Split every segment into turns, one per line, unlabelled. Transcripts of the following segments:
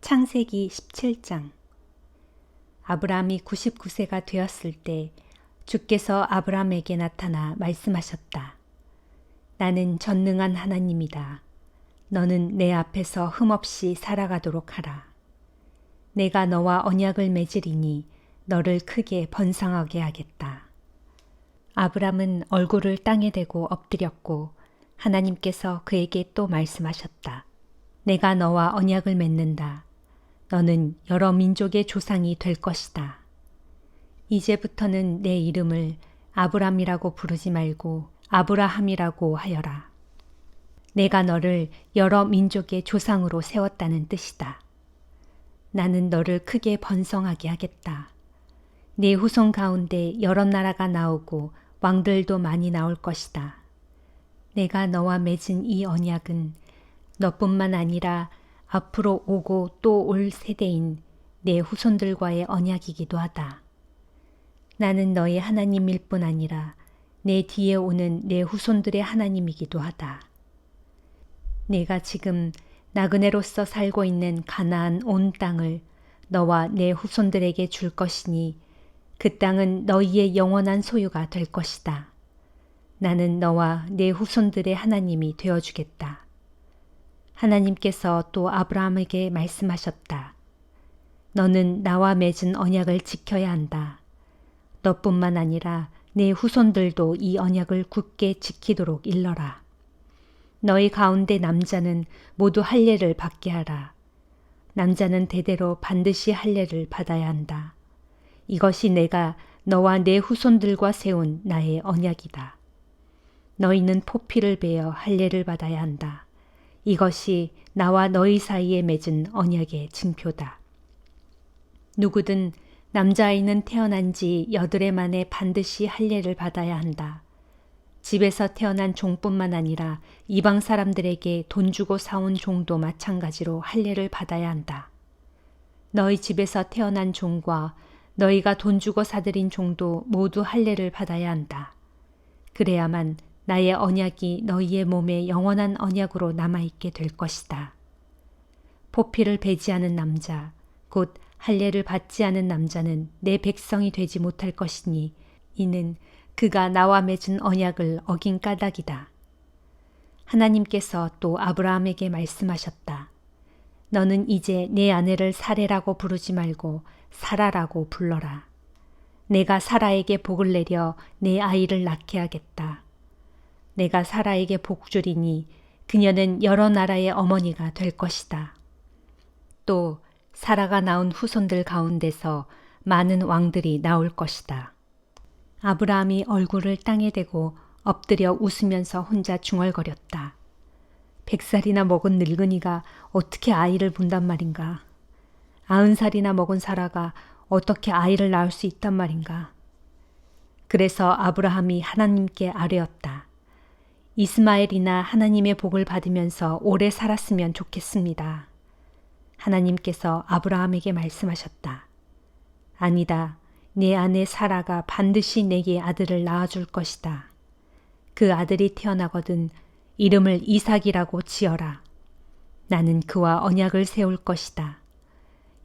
창세기 17장. 아브라함이 99세가 되었을 때 주께서 아브라함에게 나타나 말씀하셨다. 나는 전능한 하나님이다. 너는 내 앞에서 흠없이 살아가도록 하라. 내가 너와 언약을 맺으리니 너를 크게 번성하게 하겠다. 아브라함은 얼굴을 땅에 대고 엎드렸고 하나님께서 그에게 또 말씀하셨다. 내가 너와 언약을 맺는다. 너는 여러 민족의 조상이 될 것이다. 이제부터는 내 이름을 아브람이라고 부르지 말고 아브라함이라고 하여라. 내가 너를 여러 민족의 조상으로 세웠다는 뜻이다. 나는 너를 크게 번성하게 하겠다. 네 후손 가운데 여러 나라가 나오고 왕들도 많이 나올 것이다. 내가 너와 맺은 이 언약은 너뿐만 아니라 앞으로 오고 또 올 세대인 내 후손들과의 언약이기도 하다. 나는 너의 하나님일 뿐 아니라 내 뒤에 오는 내 후손들의 하나님이기도 하다. 내가 지금 나그네로서 살고 있는 가나안 온 땅을 너와 내 후손들에게 줄 것이니 그 땅은 너희의 영원한 소유가 될 것이다. 나는 너와 내 후손들의 하나님이 되어주겠다. 하나님께서 또 아브라함에게 말씀하셨다. 너는 나와 맺은 언약을 지켜야 한다. 너뿐만 아니라 내 후손들도 이 언약을 굳게 지키도록 일러라. 너희 가운데 남자는 모두 할례를 받게 하라. 남자는 대대로 반드시 할례를 받아야 한다. 이것이 내가 너와 내 후손들과 세운 나의 언약이다. 너희는 포피를 베어 할례를 받아야 한다. 이것이 나와 너희 사이에 맺은 언약의 증표다. 누구든 남자아이는 태어난 지 8해 만에 반드시 할례를 받아야 한다. 집에서 태어난 종뿐만 아니라 이방 사람들에게 돈 주고 사온 종도 마찬가지로 할례를 받아야 한다. 너희 집에서 태어난 종과 너희가 돈 주고 사들인 종도 모두 할례를 받아야 한다. 그래야만 나의 언약이 너희의 몸에 영원한 언약으로 남아있게 될 것이다. 포피를 배지하는 남자, 곧 할례를 받지 않은 남자는 내 백성이 되지 못할 것이니 이는 그가 나와 맺은 언약을 어긴 까닭이다. 하나님께서 또 아브라함에게 말씀하셨다. 너는 이제 내 아내를 사레라고 부르지 말고 사라라고 불러라. 내가 사라에게 복을 내려 내 아이를 낳게 하겠다. 내가 사라에게 복 주리니 그녀는 여러 나라의 어머니가 될 것이다. 또 사라가 낳은 후손들 가운데서 많은 왕들이 나올 것이다. 아브라함이 얼굴을 땅에 대고 엎드려 웃으면서 혼자 중얼거렸다. 100살이나 먹은 늙은이가 어떻게 아이를 본단 말인가. 90살이나 먹은 사라가 어떻게 아이를 낳을 수 있단 말인가. 그래서 아브라함이 하나님께 아뢰었다. 이스마엘이나 하나님의 복을 받으면서 오래 살았으면 좋겠습니다. 하나님께서 아브라함에게 말씀하셨다. 아니다. 내 아내 사라가 반드시 내게 아들을 낳아줄 것이다. 그 아들이 태어나거든 이름을 이삭이라고 지어라. 나는 그와 언약을 세울 것이다.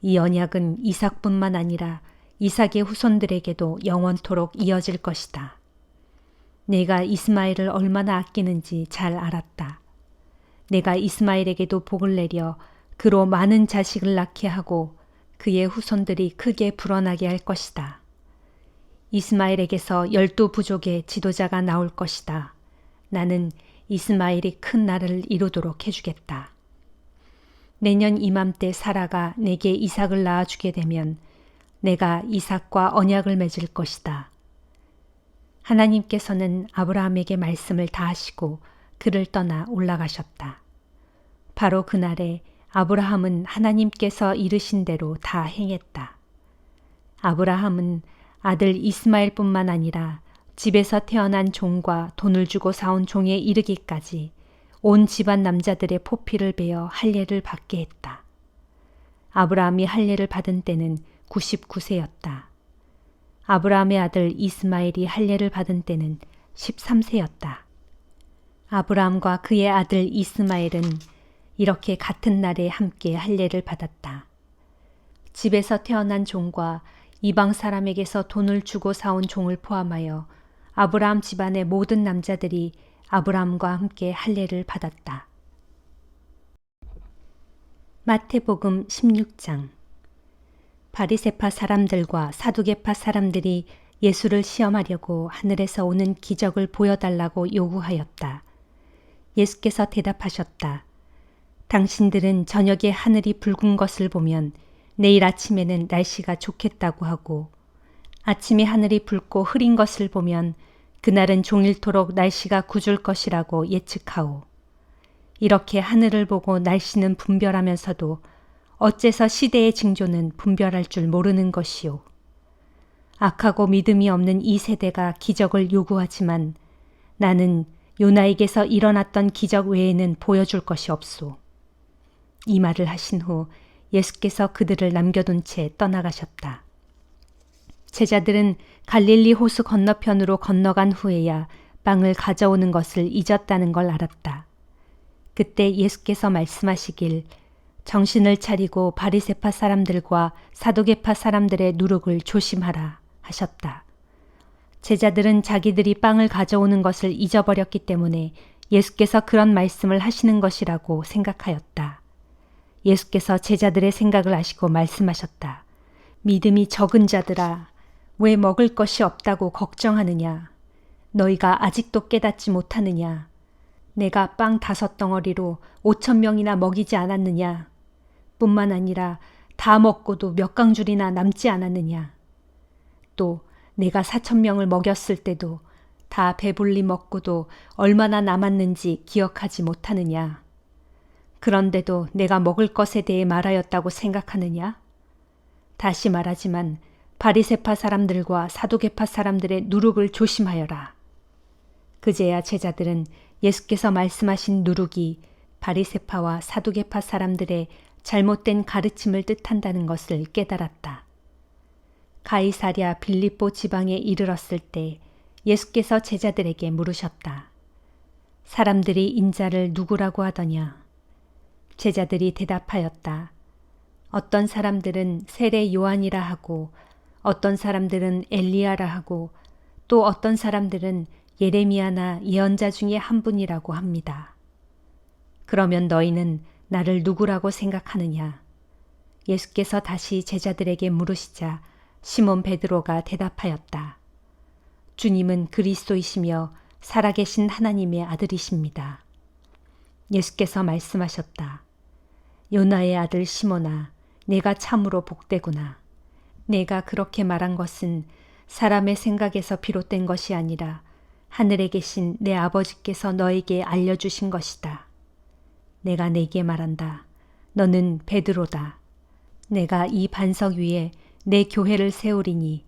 이 언약은 이삭뿐만 아니라 이삭의 후손들에게도 영원토록 이어질 것이다. 내가 이스마엘을 얼마나 아끼는지 잘 알았다. 내가 이스마엘에게도 복을 내려 그로 많은 자식을 낳게 하고 그의 후손들이 크게 불어나게 할 것이다. 이스마엘에게서 12부족의 지도자가 나올 것이다. 나는 이스마엘이 큰 나라를 이루도록 해주겠다. 내년 이맘때 사라가 내게 이삭을 낳아주게 되면 내가 이삭과 언약을 맺을 것이다. 하나님께서는 아브라함에게 말씀을 다하시고 그를 떠나 올라가셨다. 바로 그날에 아브라함은 하나님께서 이르신 대로 다 행했다. 아브라함은 아들 이스마엘뿐만 아니라 집에서 태어난 종과 돈을 주고 사온 종에 이르기까지 온 집안 남자들의 포피를 베어 할례를 받게 했다. 아브라함이 할례를 받은 때는 99세였다. 아브라함의 아들 이스마엘이 할례를 받은 때는 13세였다. 아브라함과 그의 아들 이스마엘은 이렇게 같은 날에 함께 할례를 받았다. 집에서 태어난 종과 이방 사람에게서 돈을 주고 사온 종을 포함하여 아브라함 집안의 모든 남자들이 아브라함과 함께 할례를 받았다. 마태복음 16장. 바리새파 사람들과 사두개파 사람들이 예수를 시험하려고 하늘에서 오는 기적을 보여달라고 요구하였다. 예수께서 대답하셨다. 당신들은 저녁에 하늘이 붉은 것을 보면 내일 아침에는 날씨가 좋겠다고 하고, 아침에 하늘이 붉고 흐린 것을 보면 그날은 종일토록 날씨가 굳을 것이라고 예측하오. 이렇게 하늘을 보고 날씨는 분별하면서도 어째서 시대의 징조는 분별할 줄 모르는 것이오. 악하고 믿음이 없는 이 세대가 기적을 요구하지만 나는 요나에게서 일어났던 기적 외에는 보여줄 것이 없소. 이 말을 하신 후 예수께서 그들을 남겨둔 채 떠나가셨다. 제자들은 갈릴리 호수 건너편으로 건너간 후에야 빵을 가져오는 것을 잊었다는 걸 알았다. 그때 예수께서 말씀하시길 정신을 차리고 바리새파 사람들과 사두개파 사람들의 누룩을 조심하라 하셨다. 제자들은 자기들이 빵을 가져오는 것을 잊어버렸기 때문에 예수께서 그런 말씀을 하시는 것이라고 생각하였다. 예수께서 제자들의 생각을 아시고 말씀하셨다. 믿음이 적은 자들아, 왜 먹을 것이 없다고 걱정하느냐? 너희가 아직도 깨닫지 못하느냐? 내가 빵 5덩어리로 5,000명이나 먹이지 않았느냐? 뿐만 아니라 다 먹고도 몇 강줄이나 남지 않았느냐? 또 내가 4,000명을 먹였을 때도 다 배불리 먹고도 얼마나 남았는지 기억하지 못하느냐? 그런데도 내가 먹을 것에 대해 말하였다고 생각하느냐? 다시 말하지만 바리새파 사람들과 사두개파 사람들의 누룩을 조심하여라. 그제야 제자들은 예수께서 말씀하신 누룩이 바리새파와 사두개파 사람들의 잘못된 가르침을 뜻한다는 것을 깨달았다. 가이사랴 빌립보 지방에 이르렀을 때 예수께서 제자들에게 물으셨다. 사람들이 인자를 누구라고 하더냐? 제자들이 대답하였다. 어떤 사람들은 세례 요한이라 하고 어떤 사람들은 엘리야라 하고 또 어떤 사람들은 예레미야나 예언자 중에 한 분이라고 합니다. 그러면 너희는 나를 누구라고 생각하느냐? 예수께서 다시 제자들에게 물으시자 시몬 베드로가 대답하였다. 주님은 그리스도이시며 살아계신 하나님의 아들이십니다. 예수께서 말씀하셨다. 요나의 아들 시몬아, 내가 참으로 복되구나. 내가 그렇게 말한 것은 사람의 생각에서 비롯된 것이 아니라 하늘에 계신 내 아버지께서 너에게 알려주신 것이다. 내가 네게 말한다. 너는 베드로다. 내가 이 반석 위에 내 교회를 세우리니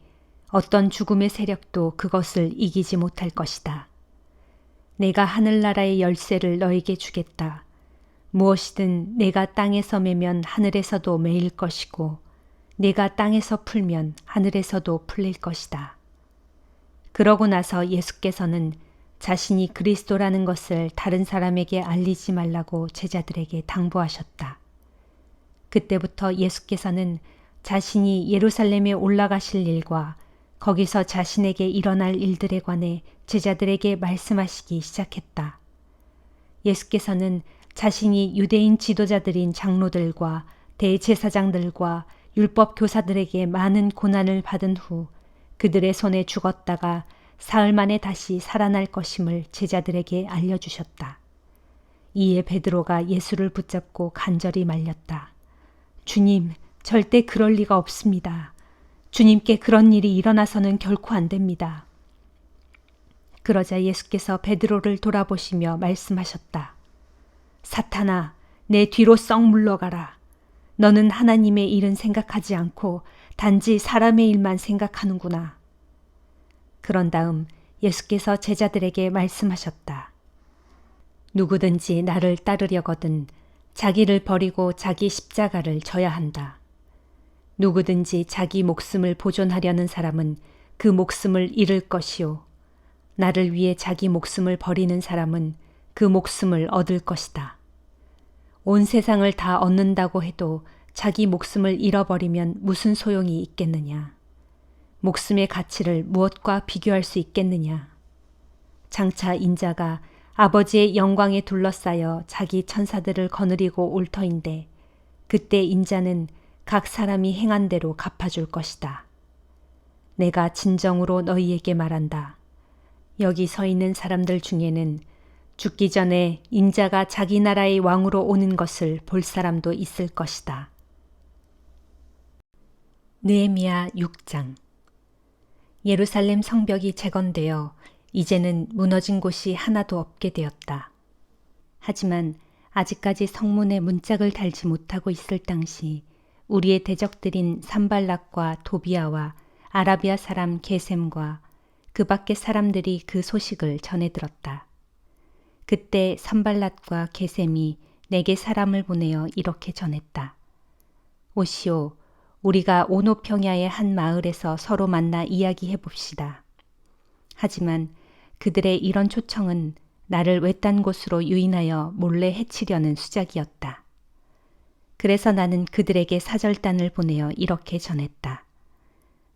어떤 죽음의 세력도 그것을 이기지 못할 것이다. 내가 하늘나라의 열쇠를 너에게 주겠다. 무엇이든 내가 땅에서 매면 하늘에서도 매일 것이고 내가 땅에서 풀면 하늘에서도 풀릴 것이다. 그러고 나서 예수께서는 자신이 그리스도라는 것을 다른 사람에게 알리지 말라고 제자들에게 당부하셨다. 그때부터 예수께서는 자신이 예루살렘에 올라가실 일과 거기서 자신에게 일어날 일들에 관해 제자들에게 말씀하시기 시작했다. 예수께서는 자신이 유대인 지도자들인 장로들과 대제사장들과 율법 교사들에게 많은 고난을 받은 후 그들의 손에 죽었다가 사흘 만에 다시 살아날 것임을 제자들에게 알려주셨다. 이에 베드로가 예수를 붙잡고 간절히 말렸다. 주님, 절대 그럴 리가 없습니다. 주님께 그런 일이 일어나서는 결코 안 됩니다. 그러자 예수께서 베드로를 돌아보시며 말씀하셨다. 사탄아, 내 뒤로 썩 물러가라. 너는 하나님의 일은 생각하지 않고 단지 사람의 일만 생각하는구나. 그런 다음 예수께서 제자들에게 말씀하셨다. 누구든지 나를 따르려거든 자기를 버리고 자기 십자가를 져야 한다. 누구든지 자기 목숨을 보존하려는 사람은 그 목숨을 잃을 것이요. 나를 위해 자기 목숨을 버리는 사람은 그 목숨을 얻을 것이다. 온 세상을 다 얻는다고 해도 자기 목숨을 잃어버리면 무슨 소용이 있겠느냐. 목숨의 가치를 무엇과 비교할 수 있겠느냐. 장차 인자가 아버지의 영광에 둘러싸여 자기 천사들을 거느리고 올 터인데 그때 인자는 각 사람이 행한 대로 갚아줄 것이다. 내가 진정으로 너희에게 말한다. 여기 서 있는 사람들 중에는 죽기 전에 인자가 자기 나라의 왕으로 오는 것을 볼 사람도 있을 것이다. 느헤미야 6장. 예루살렘 성벽이 재건되어 이제는 무너진 곳이 하나도 없게 되었다. 하지만 아직까지 성문에 문짝을 달지 못하고 있을 당시 우리의 대적들인 산발락과 도비아와 아라비아 사람 게셈과 그 밖의 사람들이 그 소식을 전해 들었다. 그때 산발락과 게셈이 내게 사람을 보내어 이렇게 전했다. 오시오, 우리가 오노 평야의 한 마을에서 서로 만나 이야기해 봅시다. 하지만 그들의 이런 초청은 나를 외딴 곳으로 유인하여 몰래 해치려는 수작이었다. 그래서 나는 그들에게 사절단을 보내어 이렇게 전했다.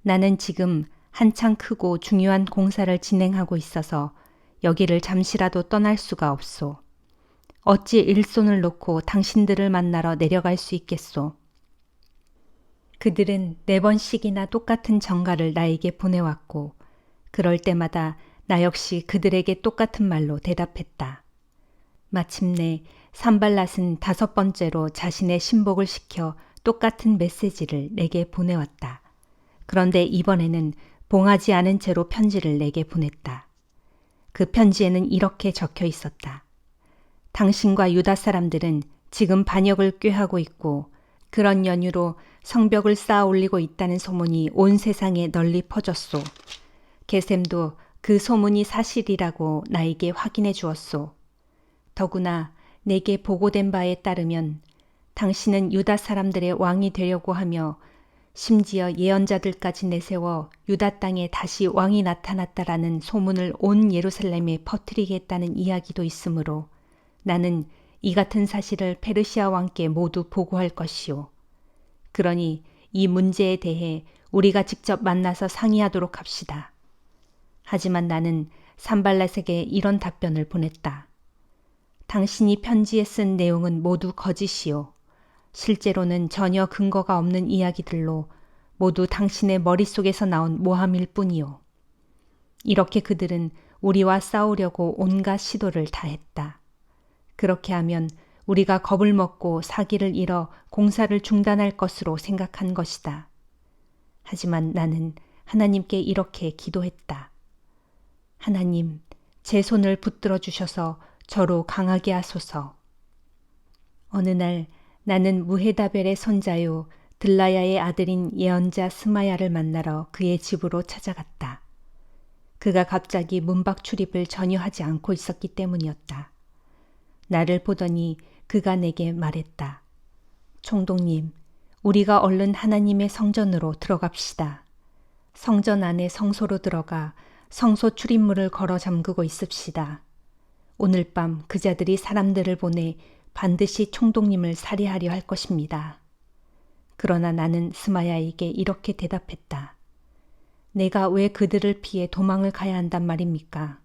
나는 지금 한창 크고 중요한 공사를 진행하고 있어서 여기를 잠시라도 떠날 수가 없소. 어찌 일손을 놓고 당신들을 만나러 내려갈 수 있겠소. 그들은 4번씩이나 똑같은 전가를 나에게 보내왔고 그럴 때마다 나 역시 그들에게 똑같은 말로 대답했다. 마침내 산발랏은 5번째로 자신의 신복을 시켜 똑같은 메시지를 내게 보내왔다. 그런데 이번에는 봉하지 않은 채로 편지를 내게 보냈다. 그 편지에는 이렇게 적혀 있었다. 당신과 유다 사람들은 지금 반역을 꾀하고 있고 그런 연유로 성벽을 쌓아 올리고 있다는 소문이 온 세상에 널리 퍼졌소. 게셈도 그 소문이 사실이라고 나에게 확인해 주었소. 더구나 내게 보고된 바에 따르면 당신은 유다 사람들의 왕이 되려고 하며 심지어 예언자들까지 내세워 유다 땅에 다시 왕이 나타났다라는 소문을 온 예루살렘에 퍼뜨리겠다는 이야기도 있으므로 나는 이 같은 사실을 페르시아 왕께 모두 보고할 것이오. 그러니 이 문제에 대해 우리가 직접 만나서 상의하도록 합시다. 하지만 나는 산발랏에게 이런 답변을 보냈다. 당신이 편지에 쓴 내용은 모두 거짓이오. 실제로는 전혀 근거가 없는 이야기들로 모두 당신의 머릿속에서 나온 모함일 뿐이오. 이렇게 그들은 우리와 싸우려고 온갖 시도를 다했다. 그렇게 하면 우리가 겁을 먹고 사기를 잃어 공사를 중단할 것으로 생각한 것이다. 하지만 나는 하나님께 이렇게 기도했다. 하나님, 제 손을 붙들어 주셔서 저로 강하게 하소서. 어느 날 나는 무헤다벨의 손자요 들라야의 아들인 예언자 스마야를 만나러 그의 집으로 찾아갔다. 그가 갑자기 문밖 출입을 전혀 하지 않고 있었기 때문이었다. 나를 보더니 그가 내게 말했다. 총독님, 우리가 얼른 하나님의 성전으로 들어갑시다. 성전 안에 성소로 들어가 성소 출입문을 걸어 잠그고 있읍시다. 오늘 밤 그자들이 사람들을 보내 반드시 총독님을 살해하려 할 것입니다. 그러나 나는 스마야에게 이렇게 대답했다. 내가 왜 그들을 피해 도망을 가야 한단 말입니까?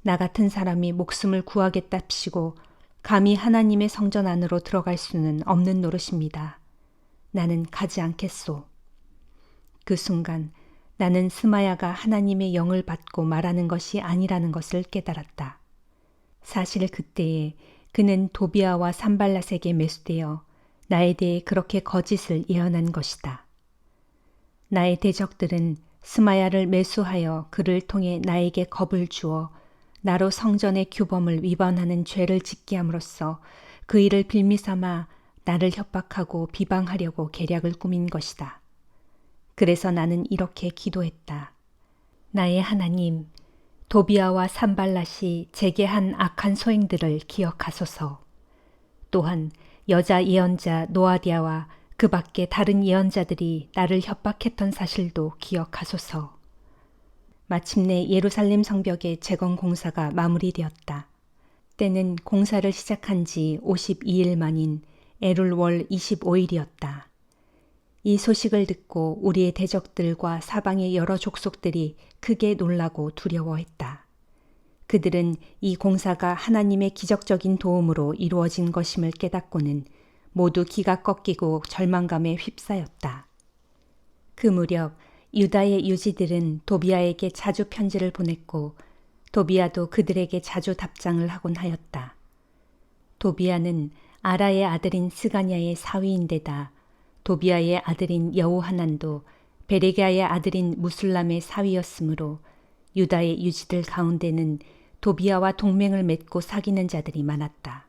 나 같은 사람이 목숨을 구하겠답시고 감히 하나님의 성전 안으로 들어갈 수는 없는 노릇입니다. 나는 가지 않겠소. 그 순간 나는 스마야가 하나님의 영을 받고 말하는 것이 아니라는 것을 깨달았다. 사실 그때에 그는 도비아와 산발랏에게 매수되어 나에 대해 그렇게 거짓을 예언한 것이다. 나의 대적들은 스마야를 매수하여 그를 통해 나에게 겁을 주어 나로 성전의 규범을 위반하는 죄를 짓게 함으로써 그 일을 빌미삼아 나를 협박하고 비방하려고 계략을 꾸민 것이다. 그래서 나는 이렇게 기도했다. 나의 하나님, 도비아와 산발랏이 제게 한 악한 소행들을 기억하소서. 또한 여자 예언자 노아디아와 그 밖에 다른 예언자들이 나를 협박했던 사실도 기억하소서. 마침내 예루살렘 성벽의 재건 공사가 마무리되었다. 때는 공사를 시작한 지 52일 만인 엘룰월 25일이었다. 이 소식을 듣고 우리의 대적들과 사방의 여러 족속들이 크게 놀라고 두려워했다. 그들은 이 공사가 하나님의 기적적인 도움으로 이루어진 것임을 깨닫고는 모두 기가 꺾이고 절망감에 휩싸였다. 그 무렵 유다의 유지들은 도비아에게 자주 편지를 보냈고 도비아도 그들에게 자주 답장을 하곤 하였다. 도비아는 아라의 아들인 스가냐의 사위인데다 도비아의 아들인 여호하난도 베레기야의 아들인 무술람의 사위였으므로 유다의 유지들 가운데는 도비아와 동맹을 맺고 사귀는 자들이 많았다.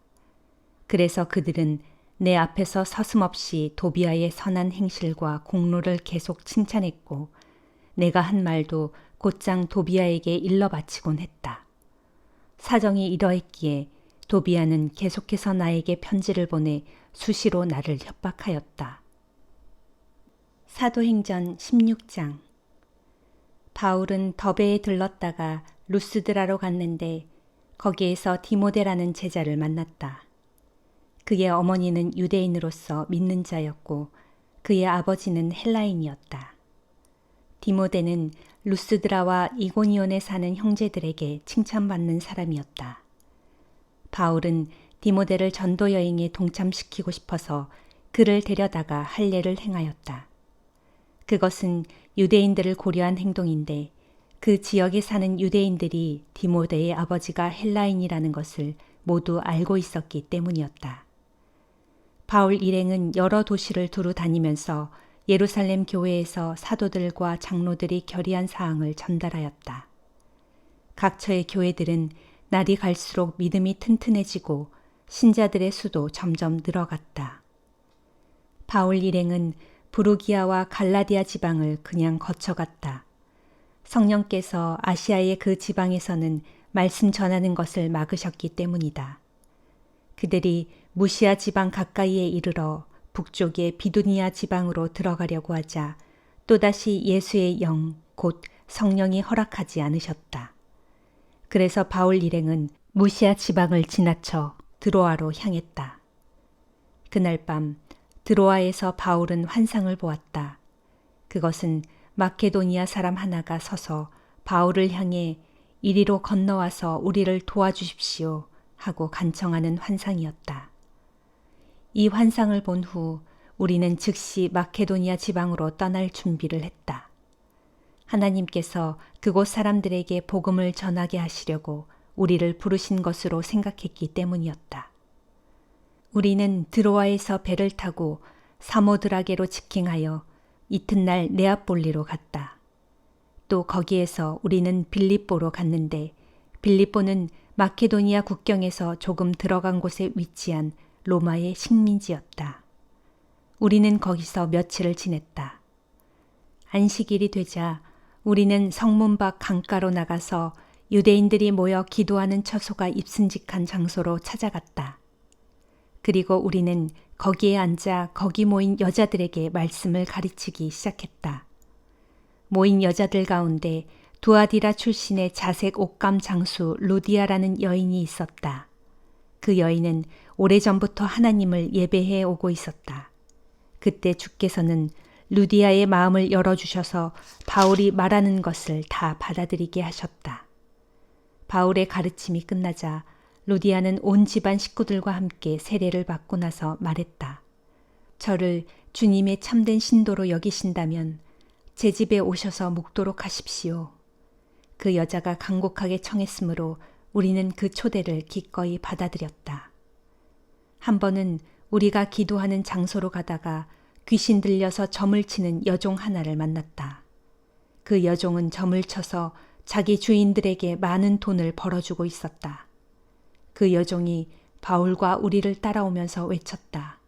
그래서 그들은 내 앞에서 서슴없이 도비아의 선한 행실과 공로를 계속 칭찬했고 내가 한 말도 곧장 도비아에게 일러 바치곤 했다. 사정이 이러했기에 도비아는 계속해서 나에게 편지를 보내 수시로 나를 협박하였다. 사도행전 16장. 바울은 더베에 들렀다가 루스드라로 갔는데 거기에서 디모데라는 제자를 만났다. 그의 어머니는 유대인으로서 믿는 자였고 그의 아버지는 헬라인이었다. 디모데는 루스드라와 이고니온에 사는 형제들에게 칭찬받는 사람이었다. 바울은 디모데를 전도 여행에 동참시키고 싶어서 그를 데려다가 할례를 행하였다. 그것은 유대인들을 고려한 행동인데 그 지역에 사는 유대인들이 디모데의 아버지가 헬라인이라는 것을 모두 알고 있었기 때문이었다. 바울 일행은 여러 도시를 두루 다니면서 예루살렘 교회에서 사도들과 장로들이 결의한 사항을 전달하였다. 각처의 교회들은 날이 갈수록 믿음이 튼튼해지고 신자들의 수도 점점 늘어갔다. 바울 일행은 부르기아와 갈라디아 지방을 그냥 거쳐갔다. 성령께서 아시아의 그 지방에서는 말씀 전하는 것을 막으셨기 때문이다. 그들이 무시아 지방 가까이에 이르러 북쪽의 비두니아 지방으로 들어가려고 하자 또다시 예수의 영, 곧 성령이 허락하지 않으셨다. 그래서 바울 일행은 무시아 지방을 지나쳐 드로아로 향했다. 그날 밤 드로아에서 바울은 환상을 보았다. 그것은 마케도니아 사람 하나가 서서 바울을 향해 이리로 건너와서 우리를 도와주십시오 하고 간청하는 환상이었다. 이 환상을 본 후 우리는 즉시 마케도니아 지방으로 떠날 준비를 했다. 하나님께서 그곳 사람들에게 복음을 전하게 하시려고 우리를 부르신 것으로 생각했기 때문이었다. 우리는 드로아에서 배를 타고 사모드라게로 직행하여 이튿날 네아폴리로 갔다. 또 거기에서 우리는 빌립보로 갔는데 빌립보는 마케도니아 국경에서 조금 들어간 곳에 위치한 로마의 식민지였다. 우리는 거기서 며칠을 지냈다. 안식일이 되자 우리는 성문 밖 강가로 나가서 유대인들이 모여 기도하는 처소가 입순직한 장소로 찾아갔다. 그리고 우리는 거기에 앉아 거기 모인 여자들에게 말씀을 가르치기 시작했다. 모인 여자들 가운데 두아디라 출신의 자색 옷감 장수 루디아라는 여인이 있었다. 그 여인은 오래전부터 하나님을 예배해 오고 있었다. 그때 주께서는 루디아의 마음을 열어주셔서 바울이 말하는 것을 다 받아들이게 하셨다. 바울의 가르침이 끝나자 루디아는 온 집안 식구들과 함께 세례를 받고 나서 말했다. 저를 주님의 참된 신도로 여기신다면 제 집에 오셔서 묵도록 하십시오. 그 여자가 간곡하게 청했으므로 우리는 그 초대를 기꺼이 받아들였다. 한 번은 우리가 기도하는 장소로 가다가 귀신 들려서 점을 치는 여종 하나를 만났다. 그 여종은 점을 쳐서 자기 주인들에게 많은 돈을 벌어주고 있었다. 그 여종이 바울과 우리를 따라오면서 외쳤다.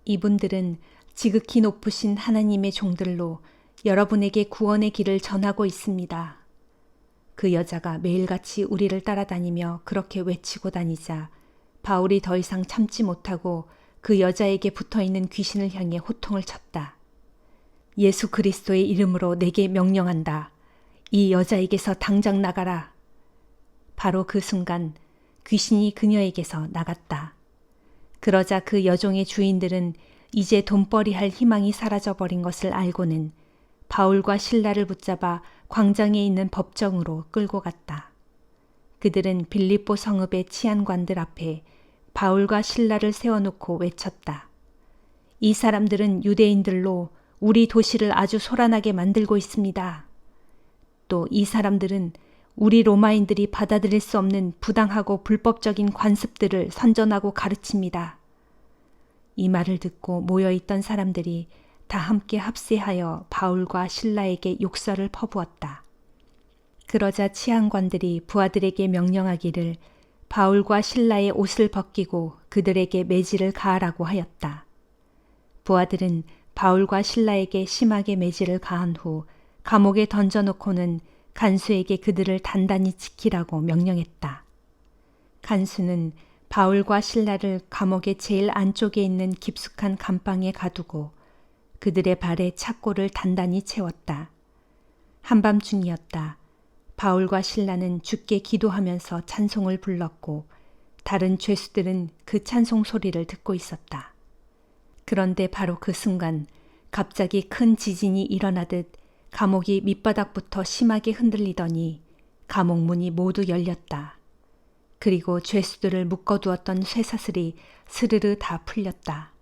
이분들은 지극히 높으신 하나님의 종들로 여러분에게 구원의 길을 전하고 있습니다. 그 여자가 매일같이 우리를 따라다니며 그렇게 외치고 다니자 바울이 더 이상 참지 못하고 그 여자에게 붙어있는 귀신을 향해 호통을 쳤다. 예수 그리스도의 이름으로 내게 명령한다. 이 여자에게서 당장 나가라. 바로 그 순간 귀신이 그녀에게서 나갔다. 그러자 그 여종의 주인들은 이제 돈벌이할 희망이 사라져버린 것을 알고는 바울과 실라를 붙잡아 광장에 있는 법정으로 끌고 갔다. 그들은 빌립보 성읍의 치안관들 앞에 바울과 실라를 세워놓고 외쳤다. 이 사람들은 유대인들로 우리 도시를 아주 소란하게 만들고 있습니다. 또 이 사람들은 우리 로마인들이 받아들일 수 없는 부당하고 불법적인 관습들을 선전하고 가르칩니다. 이 말을 듣고 모여있던 사람들이 다 함께 합세하여 바울과 실라에게 욕설을 퍼부었다. 그러자 치안관들이 부하들에게 명령하기를 바울과 신라의 옷을 벗기고 그들에게 매질을 가하라고 하였다. 부하들은 바울과 신라에게 심하게 매질을 가한 후 감옥에 던져놓고는 간수에게 그들을 단단히 지키라고 명령했다. 간수는 바울과 신라를 감옥의 제일 안쪽에 있는 깊숙한 감방에 가두고 그들의 발에 착고를 단단히 채웠다. 한밤중이었다. 바울과 신라는 주께 기도하면서 찬송을 불렀고 다른 죄수들은 그 찬송 소리를 듣고 있었다. 그런데 바로 그 순간 갑자기 큰 지진이 일어나듯 감옥이 밑바닥부터 심하게 흔들리더니 감옥 문이 모두 열렸다. 그리고 죄수들을 묶어두었던 쇠사슬이 스르르 다 풀렸다.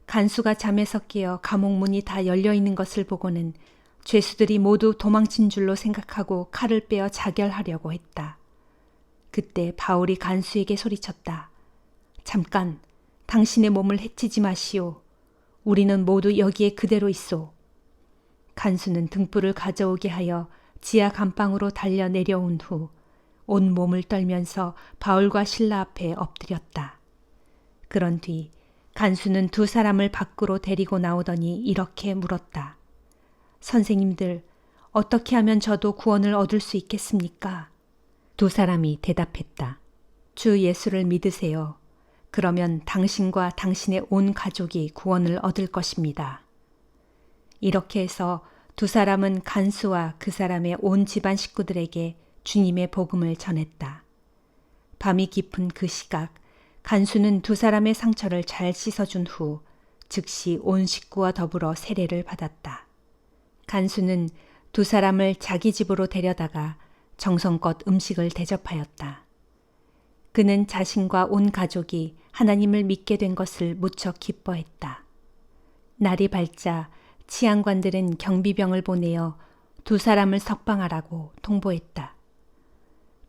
간수가 잠에서 깨어 감옥 문이 다 열려있는 것을 보고는 죄수들이 모두 도망친 줄로 생각하고 칼을 빼어 자결하려고 했다. 그때 바울이 간수에게 소리쳤다. 잠깐, 당신의 몸을 해치지 마시오. 우리는 모두 여기에 그대로 있소. 간수는 등불을 가져오게 하여 지하 감방으로 달려 내려온 후 온 몸을 떨면서 바울과 신라 앞에 엎드렸다. 그런 뒤 간수는 두 사람을 밖으로 데리고 나오더니 이렇게 물었다. 선생님들, 어떻게 하면 저도 구원을 얻을 수 있겠습니까? 두 사람이 대답했다. 주 예수를 믿으세요. 그러면 당신과 당신의 온 가족이 구원을 얻을 것입니다. 이렇게 해서 두 사람은 간수와 그 사람의 온 집안 식구들에게 주님의 복음을 전했다. 밤이 깊은 그 시각, 간수는 두 사람의 상처를 잘 씻어준 후 즉시 온 식구와 더불어 세례를 받았다. 간수는 두 사람을 자기 집으로 데려다가 정성껏 음식을 대접하였다. 그는 자신과 온 가족이 하나님을 믿게 된 것을 무척 기뻐했다. 날이 밝자 치안관들은 경비병을 보내어 두 사람을 석방하라고 통보했다.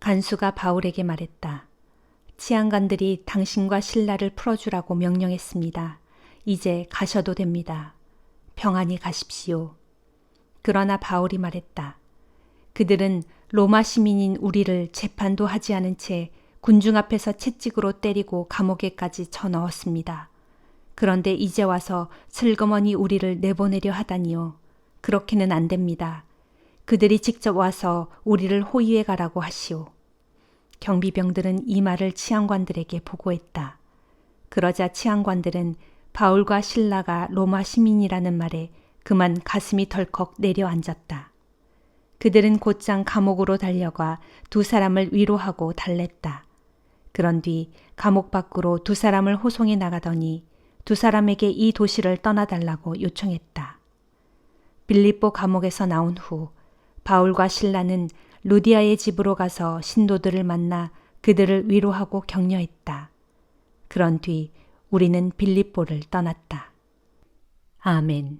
간수가 바울에게 말했다. 치안관들이 당신과 신라를 풀어주라고 명령했습니다. 이제 가셔도 됩니다. 평안히 가십시오. 그러나 바울이 말했다. 그들은 로마 시민인 우리를 재판도 하지 않은 채 군중 앞에서 채찍으로 때리고 감옥에까지 쳐넣었습니다. 그런데 이제 와서 슬그머니 우리를 내보내려 하다니요. 그렇게는 안 됩니다. 그들이 직접 와서 우리를 호위해 가라고 하시오. 경비병들은 이 말을 치안관들에게 보고했다. 그러자 치안관들은 바울과 신라가 로마 시민이라는 말에 그만 가슴이 덜컥 내려앉았다. 그들은 곧장 감옥으로 달려가 두 사람을 위로하고 달랬다. 그런 뒤 감옥 밖으로 두 사람을 호송해 나가더니 두 사람에게 이 도시를 떠나달라고 요청했다. 빌립보 감옥에서 나온 후 바울과 신라는 루디아의 집으로 가서 신도들을 만나 그들을 위로하고 격려했다. 그런 뒤 우리는 빌립보를 떠났다. 아멘.